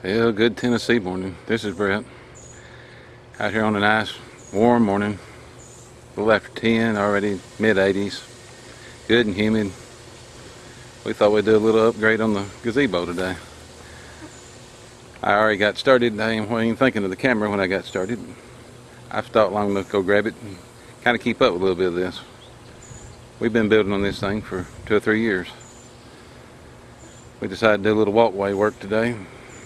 Well, good Tennessee morning. This is Brett. Out here on a nice warm morning. A little after 10, already mid-80s. Good and humid. We thought we'd do a little upgrade on the gazebo today. I already got started. I wasn't even thinking of the camera when I got started. I stopped long enough to go grab it and kind of keep up with a little bit of this. We've been building on this thing for 2 or 3 years. We decided to do a little walkway work today.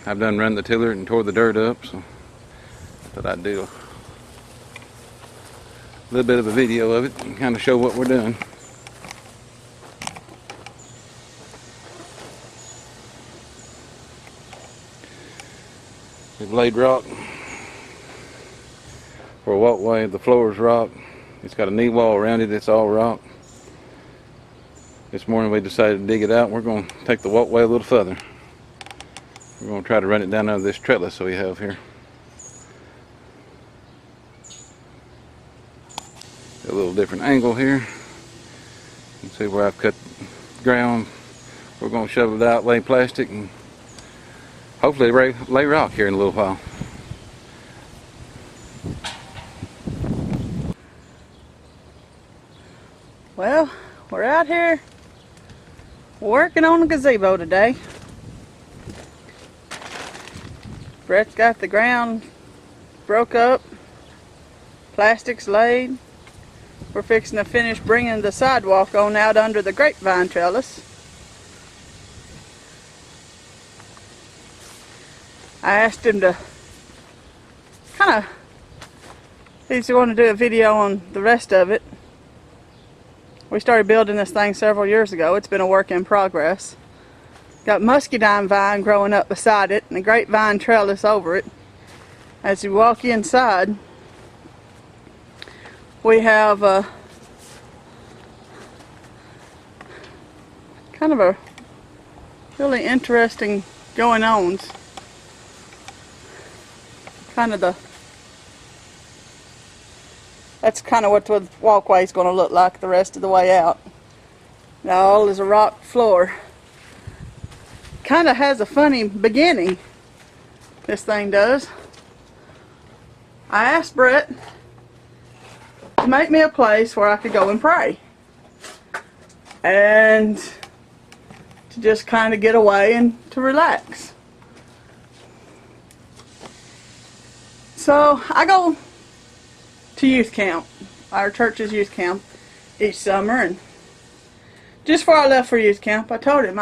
I've done run the tiller and tore the dirt up, so I thought I'd do a little bit of a video of it and kind of show what we're doing. We've laid rock for a walkway. The floor is rock. It's got a knee wall around it. It's all rock. This morning we decided to dig it out. We're going to take the walkway a little further. We're going to try to run it down under this trellis that we have here. A little different angle here. You can see where I've cut ground. We're going to shovel it out, lay plastic, and hopefully lay rock here in a little while. Well, we're out here working on the gazebo today. Brett's got the ground broke up, plastic's laid. We're fixing to finish bringing the sidewalk on out under the grapevine trellis. I asked him to he's going to do a video on the rest of it. We started building this thing several years ago. It's been a work in progress. Got muscadine vine growing up beside it and a grapevine trellis over it. As you walk inside, we have kind of a really interesting going-ons. That's kind of what the walkway is going to look like the rest of the way out. Now all is a rock floor. Kind of has a funny beginning, this thing does. I asked Brett to make me a place where I could go and pray and to just kind of get away and to relax. So I go to youth camp, our church's youth camp, each summer, and just before I left for youth camp, I told him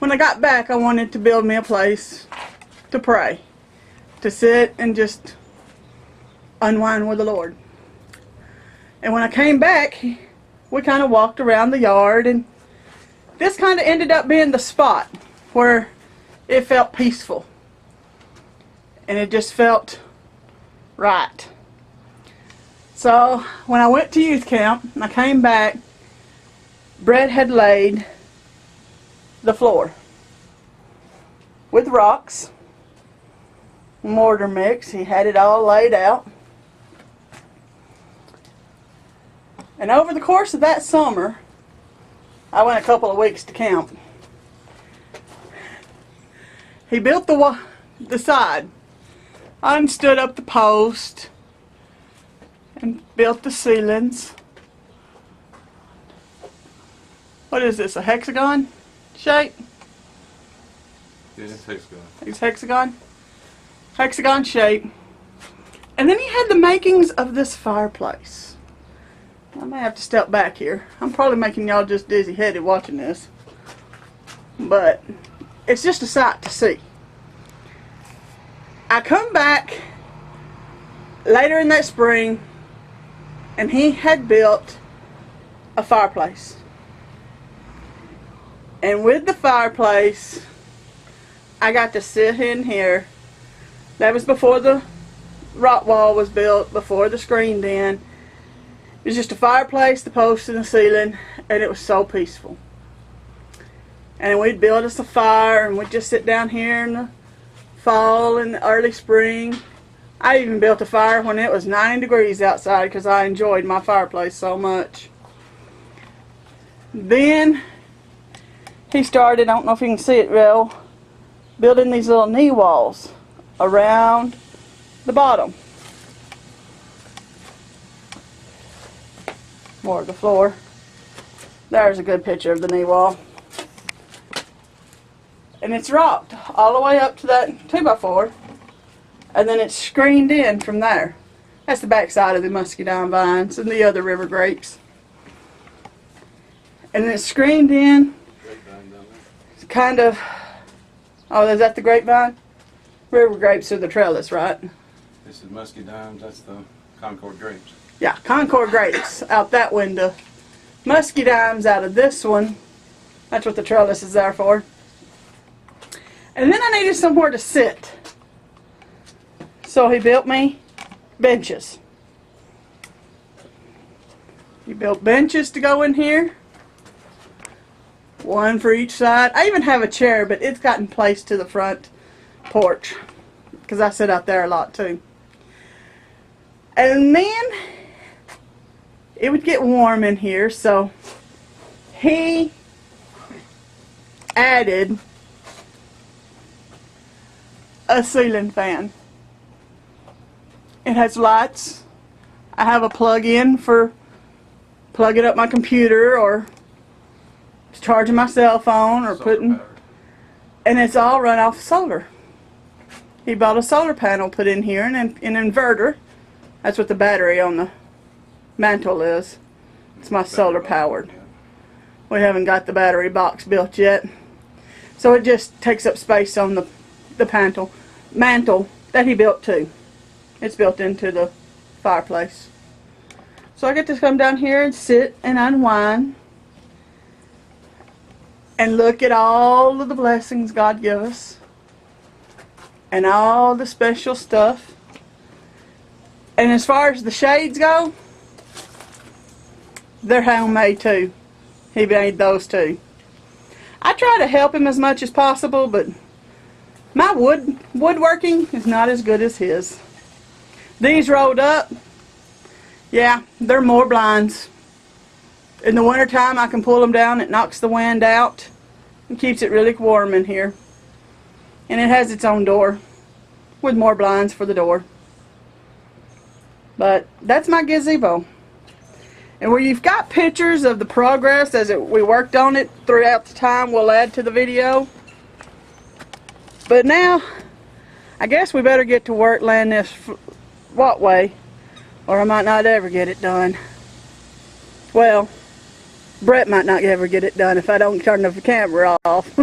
when I got back, I wanted to build me a place to pray, to sit and just unwind with the Lord. And when I came back, we kind of walked around the yard, and this kind of ended up being the spot where it felt peaceful, and it just felt right. So when I went to youth camp and I came back, Brett had laid the floor with rocks, mortar mix. He had it all laid out. And over the course of that summer, I went a couple of weeks to camp. He built the side, unstood up the post, and built the ceilings. What is this, a hexagon shape? Yeah, it's hexagon. It's hexagon? Hexagon shape. And then he had the makings of this fireplace. I may have to step back here. I'm probably making y'all just dizzy-headed watching this. But it's just a sight to see. I come back later in that spring, and he had built a fireplace. And with the fireplace, I got to sit in here. That was before the rock wall was built, before the screened in. It was just a fireplace, the post, and the ceiling, and it was so peaceful. And we'd build us a fire, and we'd just sit down here in the fall and the early spring. I even built a fire when it was 90 degrees outside because I enjoyed my fireplace so much. Then he started, I don't know if you can see it well, building these little knee walls around the bottom. More of the floor. There's a good picture of the knee wall. And it's rocked all the way up to that 2x4. And then it's screened in from there. That's the back side of the muscadine vines and the other river grapes. And then it's screened in. It's kind of, oh, is that the grapevine? River grapes are the trellis, right? This is muscadines, that's the Concord grapes. Yeah, Concord grapes out that window. Muscadines out of this one. That's what the trellis is there for. And then I needed somewhere to sit. So he built me benches. He built benches to go in here. One for each side. I even have a chair, but it's gotten placed to the front porch because I sit out there a lot too. And then it would get warm in here, so he added a ceiling fan. It has lights. I have a plug-in for plugging up my computer or charging my cell phone or putting, and it's all run off solar. He bought a solar panel put in here and an inverter. That's what the battery on the mantle is. It's my solar powered. We haven't got the battery box built yet, so it just takes up space on the mantle that he built too. It's built into the fireplace. So I get to come down here and sit and unwind and look at all of the blessings God give us and all the special stuff. And as far as the shades go, they're homemade too. He made those too. I try to help him as much as possible, but my woodworking is not as good as his. These rolled up, yeah, they're more blinds. In the wintertime, I can pull them down. It knocks the wind out and keeps it really warm in here. And it has its own door with more blinds for the door. But that's my gazebo. And where you've got pictures of the progress as we worked on it throughout the time, we'll add to the video. But now, I guess we better get to work laying this walkway, or I might not ever get it done. Well, Brett might not ever get it done if I don't turn the camera off.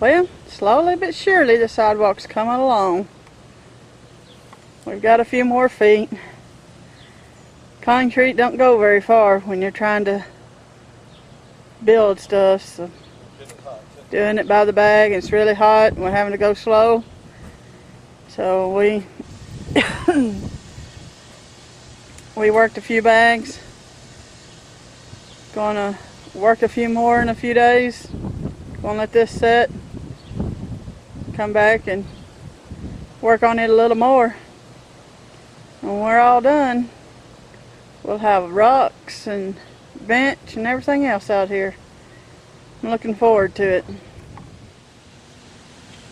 Well, slowly but surely the sidewalk's coming along. We've got a few more feet. Concrete don't go very far when you're trying to build stuff, so doing it by the bag, and it's really hot and we're having to go slow. So we we worked a few bags. Gonna work a few more in a few days. Gonna let this set. Come back and work on it a little more. When we're all done, we'll have rocks and bench and everything else out here. I'm looking forward to it.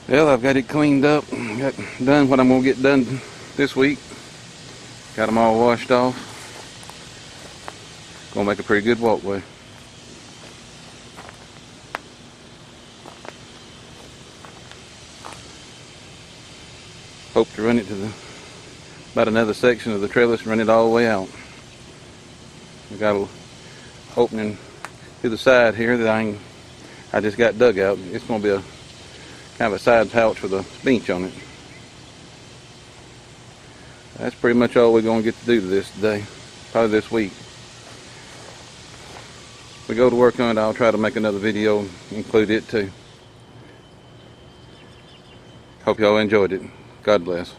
Well, I've got it cleaned up, got done what I'm going to get done this week. Got them all washed off. Gonna make a pretty good walkway. Hope to run it to about another section of the trellis and run it all the way out. We got a opening to the side here that I just got dug out. It's gonna be a have a side pouch with a bench on it. That's pretty much all we're going to get to do to this today, probably this week. If we go to work on it, I'll try to make another video, include it too. Hope y'all enjoyed it. God bless.